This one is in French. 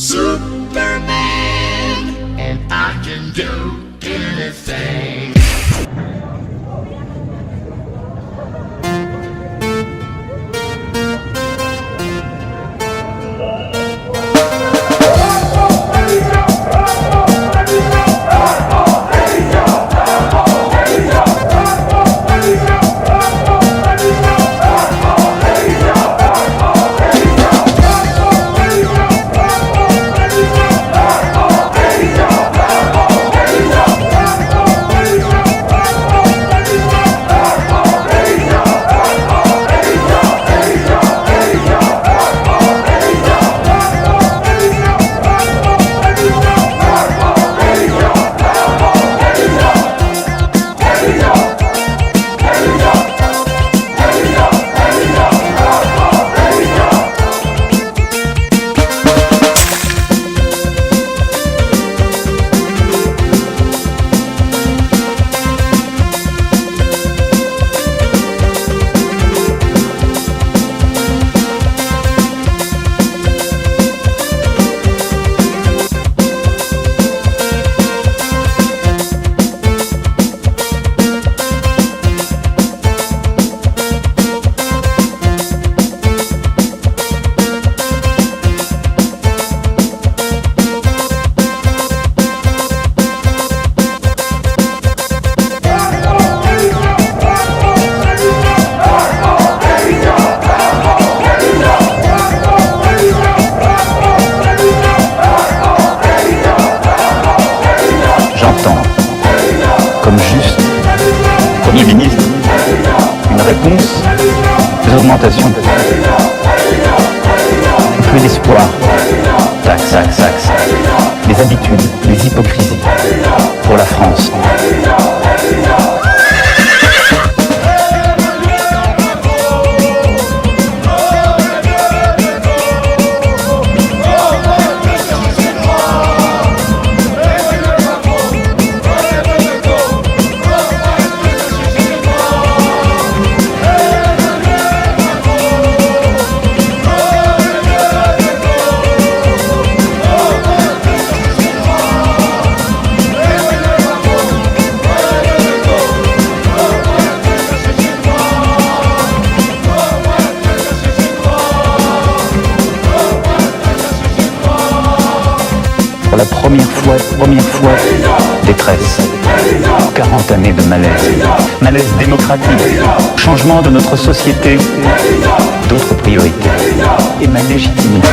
Superman, and I can do anything. Comme juste, Premier ministre, une réponse, des augmentations, plus d'espoir, tac, les habitudes, les hypocrisies, pour la France. Pour la première fois, détresse. 40 années de malaise. Malaise démocratique. Changement de notre société. D'autres priorités. Et ma légitimité.